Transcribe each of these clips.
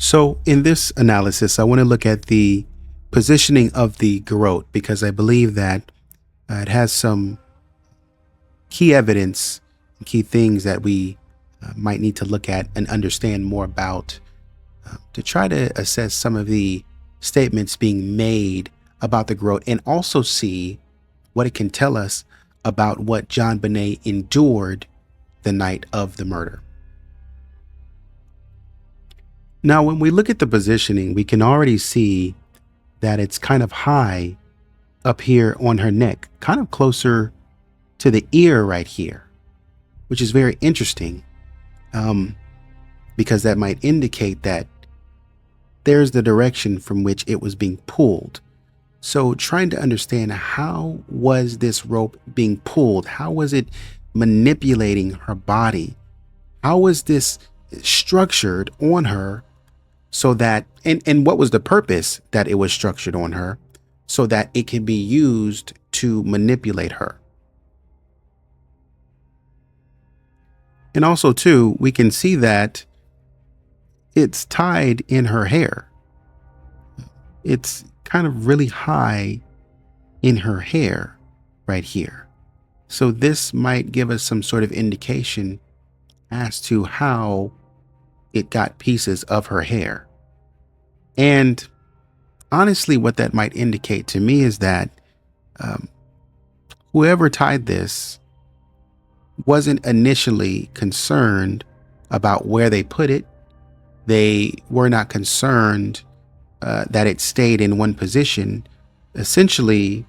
So in this analysis, I want to look at the positioning of the garrote because I believe that it has some key evidence, key things that we might need to look at and understand more about to try to assess some of the statements being made about the garrote and also see what it can tell us about what JonBenet endured the night of the murder. Now, when we look at the positioning, we can already see that it's kind of high up here on her neck, kind of closer to the ear right here, which is very interesting because that might indicate that there's the direction from which it was being pulled. So trying to understand, how was this rope being pulled? How was it manipulating her body? How was this structured on her so that, and what was the purpose that it was structured on her so that it can be used to manipulate her? And also too, we can see that it's tied in her hair. It's kind of really high in her hair right here. So this might give us some sort of indication as to how it got pieces of her hair. And honestly, what that might indicate to me is that whoever tied this wasn't initially concerned about where they put it. They were not concerned that it stayed in one position. Essentially,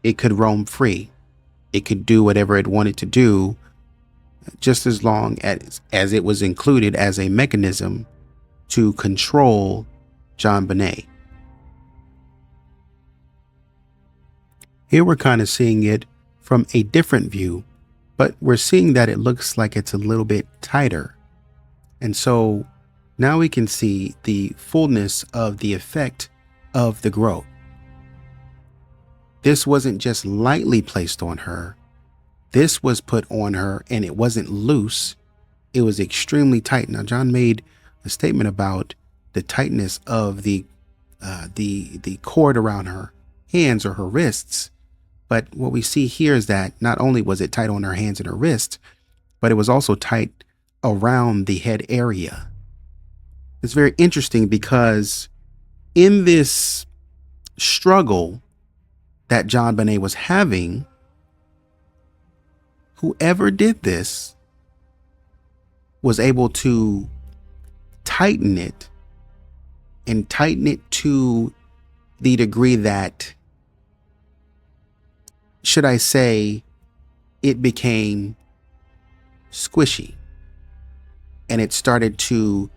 it could roam free. It could do whatever it wanted to do, just as long as it was included as a mechanism to control JonBenet. Here we're kind of seeing it from a different view, but we're seeing that it looks like it's a little bit tighter. And so now we can see the fullness of the effect of the garrote. This wasn't just lightly placed on her. This was put on her and it wasn't loose. It was extremely tight. Now, John made a statement about the tightness of the cord around her hands or her wrists. But what we see here is that not only was it tight on her hands and her wrists, but it was also tight around the head area. It's very interesting because in this struggle that JonBenet was having, whoever did this was able to tighten it and tighten it to the degree that, should I say, it became squishy and it started to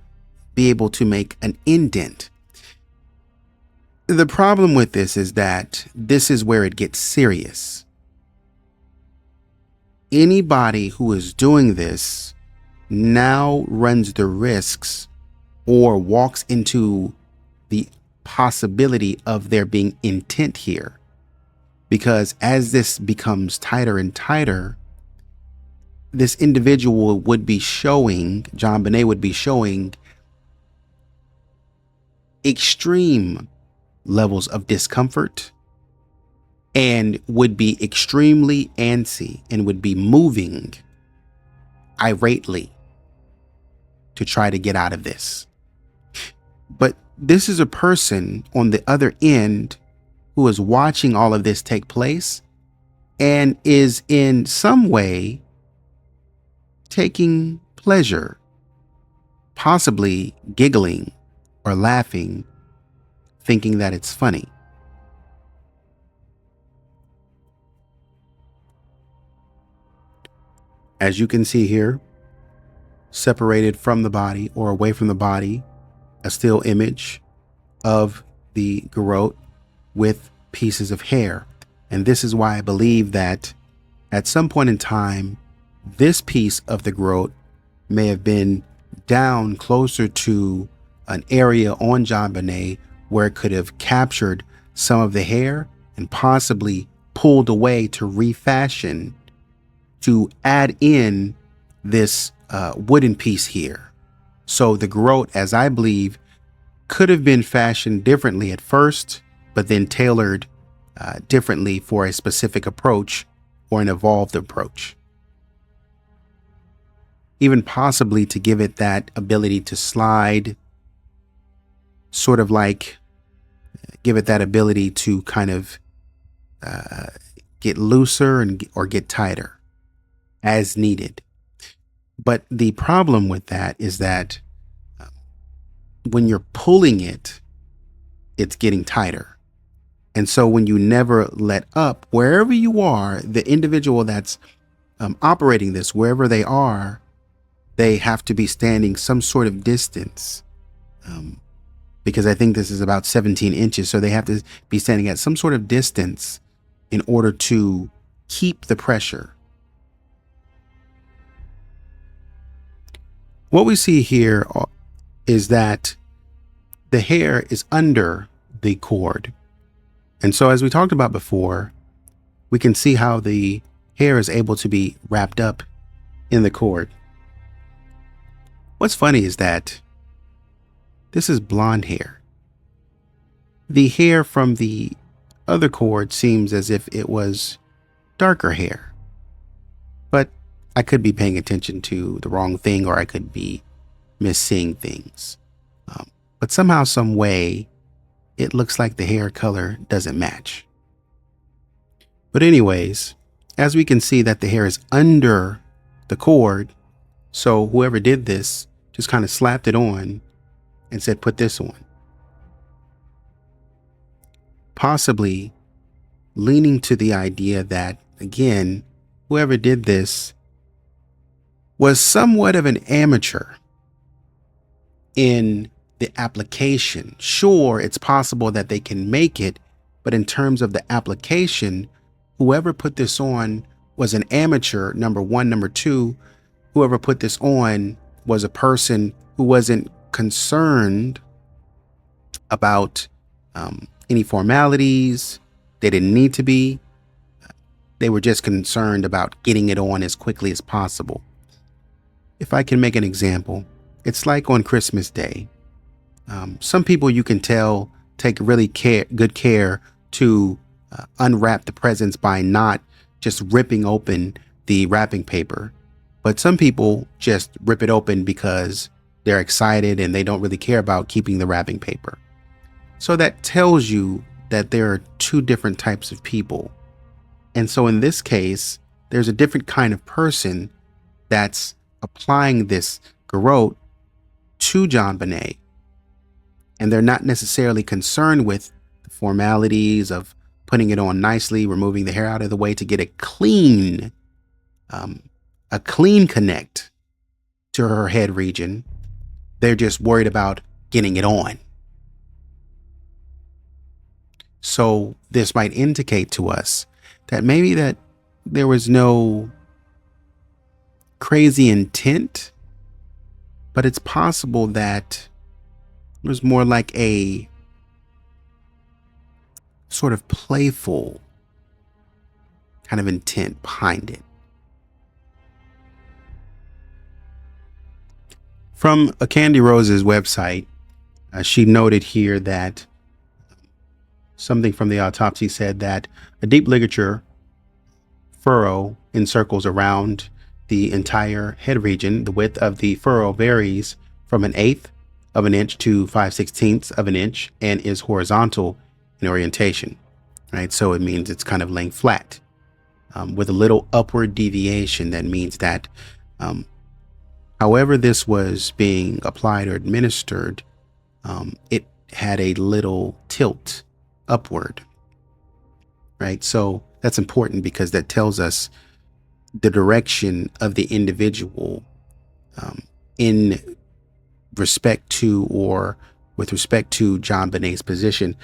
be able to make an indent. The problem with this is that this is where it gets serious. Anybody who is doing this now runs the risks or walks into the possibility of there being intent here. Because as this becomes tighter and tighter, this individual would be showing, JonBenet would be showing extreme levels of discomfort and would be extremely antsy and would be moving irately to try to get out of this. But this is a person on the other end who is watching all of this take place and is in some way taking pleasure, possibly giggling or laughing, thinking that it's funny. As you can see here, separated from the body or away from the body, a still image of the garrote with pieces of hair. And this is why I believe that at some point in time, this piece of the garrote may have been down closer to an area on JonBenet where it could have captured some of the hair and possibly pulled away to refashion, to add in this wooden piece here. So the garrote, as I believe, could have been fashioned differently at first, but then tailored differently for a specific approach or an evolved approach. Even possibly to give it that ability to slide, sort of like give it that ability to kind of get looser or get tighter as needed. But the problem with that is that when you're pulling it, it's getting tighter. And so when you never let up, wherever you are, the individual that's operating this, wherever they are, they have to be standing some sort of distance, because I think this is about 17 inches. So they have to be standing at some sort of distance in order to keep the pressure. What we see here is that the hair is under the cord. And so as we talked about before, we can see how the hair is able to be wrapped up in the cord. What's funny is that this is blonde hair. The hair from the other cord seems as if it was darker hair, but I could be paying attention to the wrong thing, or I could be misseeing things. But somehow, some way, it looks like the hair color doesn't match. But anyways, as we can see that the hair is under the cord, so whoever did this just kind of slapped it on and said, put this on. Possibly leaning to the idea that, again, whoever did this was somewhat of an amateur in the application. Sure, it's possible that they can make it, but in terms of the application, whoever put this on was an amateur, number one. Number two, whoever put this on was a person who wasn't concerned about any formalities. They didn't need to be. They were just concerned about getting it on as quickly as possible. If I can make an example, it's like on Christmas Day. Some people, you can tell, take really good care to unwrap the presents by not just ripping open the wrapping paper. But some people just rip it open because they're excited and they don't really care about keeping the wrapping paper. So that tells you that there are two different types of people. And so in this case, there's a different kind of person that's applying this garrote to JonBenet. And they're not necessarily concerned with the formalities of putting it on nicely, removing the hair out of the way to get a clean connect to her head region. They're just worried about getting it on. So this might indicate to us that maybe that there was no crazy intent, but it's possible that it was more like a sort of playful kind of intent behind it. From a Candy Rose's website, she noted here that something from the autopsy said that a deep ligature furrow encircles around the entire head region. The width of the furrow varies from 1/8 of an inch to 5/16 of an inch and is horizontal in orientation, right? So it means it's kind of laying flat with a little upward deviation. That means that however this was being applied or administered, it had a little tilt upward, right? So that's important because that tells us the direction of the individual in respect to, or with respect to, JonBenet's position.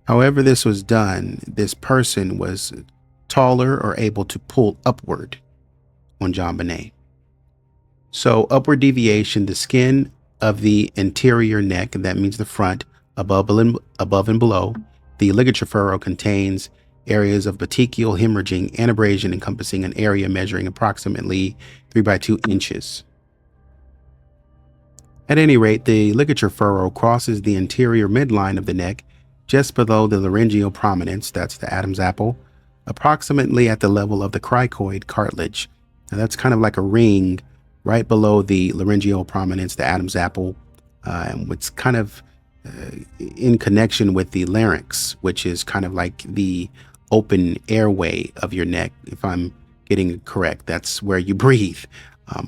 However this was done, this person was taller or able to pull upward on JonBenet. So upward deviation, the skin of the interior neck, and that means the front, above and below, the ligature furrow contains areas of petechial hemorrhaging and abrasion encompassing an area measuring approximately 3 by 2 inches. At any rate, the ligature furrow crosses the interior midline of the neck just below the laryngeal prominence, that's the Adam's apple, approximately at the level of the cricoid cartilage. Now that's kind of like a ring right below the laryngeal prominence, the Adam's apple, and it's kind of in connection with the larynx, which is kind of like the open airway of your neck. If I'm getting it correct, that's where you breathe.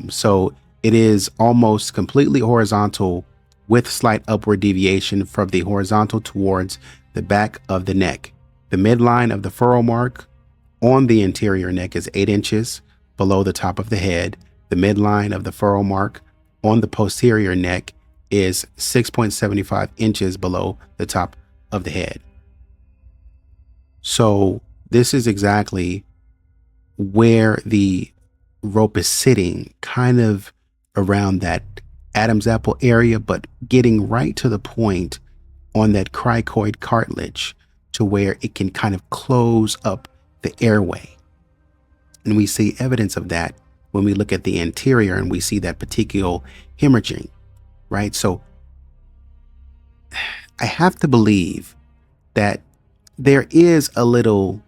So it is almost completely horizontal with slight upward deviation from the horizontal towards the back of the neck. The midline of the furrow mark on the interior neck is 8 inches below the top of the head. The midline of the furrow mark on the posterior neck is 6.75 inches below the top of the head. So this is exactly where the rope is sitting, kind of around that Adam's apple area, but getting right to the point on that cricoid cartilage to where it can kind of close up the airway. And we see evidence of that when we look at the anterior and we see that petechial hemorrhaging, right? So I have to believe that there is a little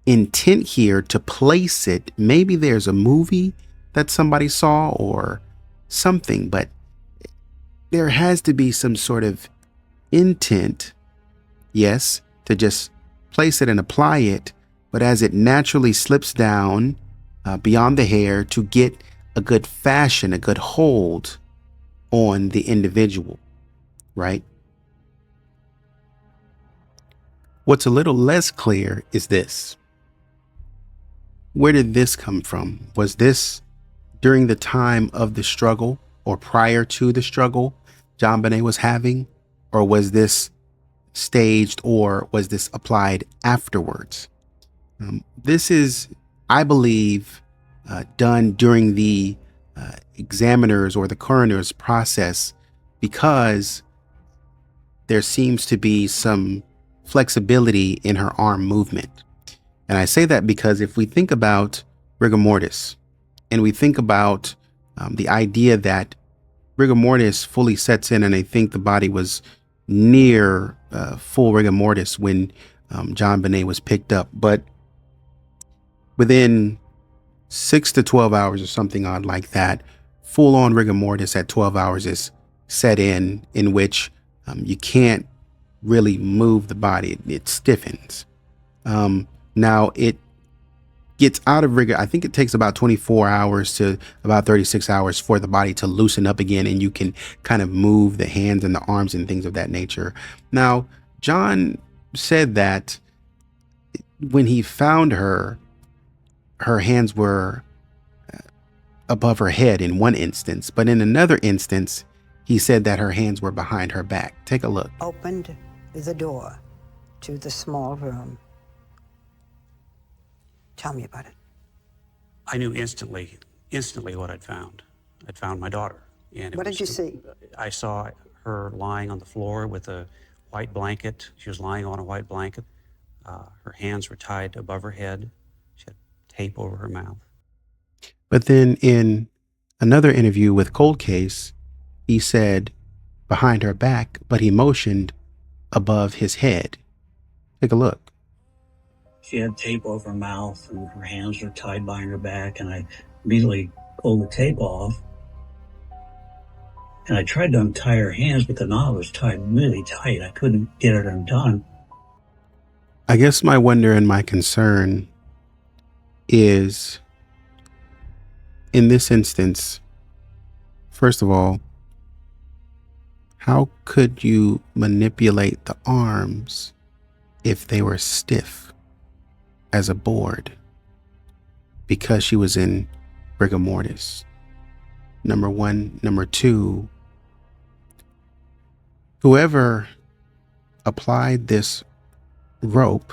intent here to place it. Maybe there's a movie that somebody saw or something, but there has to be some sort of intent, yes, to just place it and apply it, but as it naturally slips down beyond the hair to get a good fashion, a good hold on the individual, right? What's a little less clear is this. Where did this come from? Was this during the time of the struggle or prior to the struggle JonBenet was having? Or was this staged, or was this applied afterwards? This is, I believe, done during the examiner's or the coroner's process, because there seems to be some flexibility in her arm movement. And I say that because if we think about rigor mortis and we think about the idea that rigor mortis fully sets in, and I think the body was near full rigor mortis when JonBenet was picked up, but within 6 to 12 hours or something odd like that, full on rigor mortis at 12 hours is set in which you can't really move the body. It stiffens. Now it gets out of rigor. I think it takes about 24 hours to about 36 hours for the body to loosen up again, and you can kind of move the hands and the arms and things of that nature. Now, John said that when he found her, her hands were above her head in one instance, but in another instance, he said that her hands were behind her back. Take a look. Opened the door to the small room. Tell me about it. I knew instantly what I'd found. I'd found my daughter. And What did you see? I saw her lying on the floor with a white blanket. She was lying on a white blanket. Her hands were tied above her head. She had tape over her mouth. But then in another interview with Cold Case, he said behind her back, but he motioned above his head. Take a look. She had tape over her mouth and her hands were tied behind her back, and I immediately pulled the tape off. And I tried to untie her hands, but the knot was tied really tight. I couldn't get it undone. I guess my wonder and my concern is, in this instance, first of all, how could you manipulate the arms if they were stiff as a board? Because she was in rigor mortis. Number one. Number two, whoever applied this rope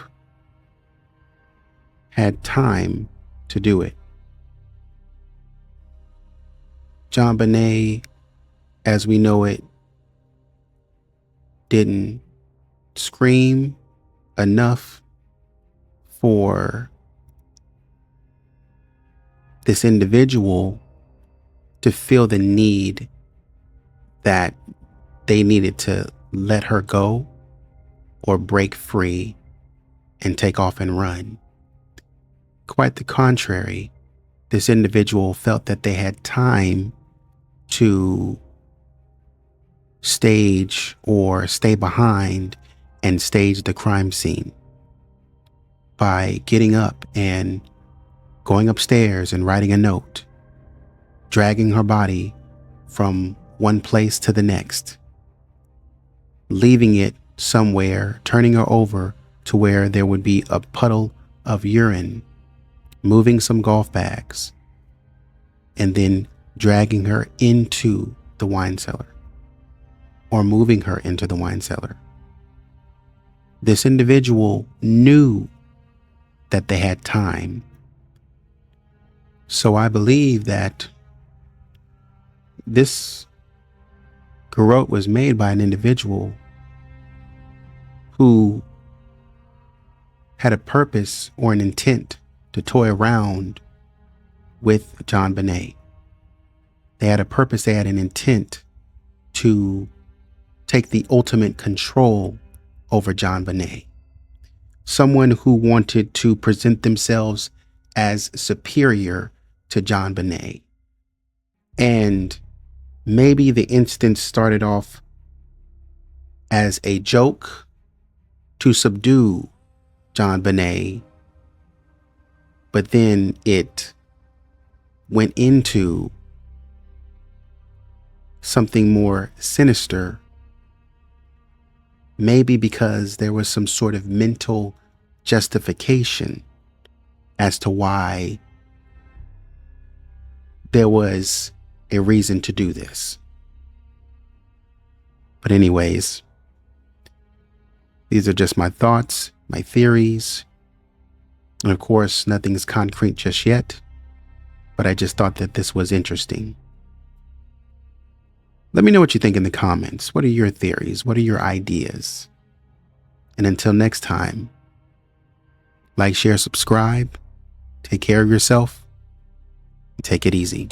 had time to do it. JonBenet, as we know it, didn't scream enough for this individual to feel the need that they needed to let her go or break free and take off and run. Quite the contrary, this individual felt that they had time to stage or stay behind and stage the crime scene by getting up and going upstairs and writing a note, dragging her body from one place to the next, leaving it somewhere, turning her over to where there would be a puddle of urine, moving some golf bags, and then dragging her into the wine cellar or moving her into the wine cellar. This individual knew that they had time. So I believe that this garrote was made by an individual who had a purpose or an intent to toy around with JonBenet. They had a purpose, they had an intent to take the ultimate control over JonBenet. Someone who wanted to present themselves as superior to JonBenet. And maybe the instance started off as a joke to subdue JonBenet, but then it went into something more sinister, maybe because there was some sort of mental justification as to why there was a reason to do this. But anyways, these are just my thoughts, my theories. And of course, nothing's concrete just yet, but I just thought that this was interesting. Let me know what you think in the comments. What are your theories? What are your ideas? And until next time, like, share, subscribe. Take care of yourself. Take it easy.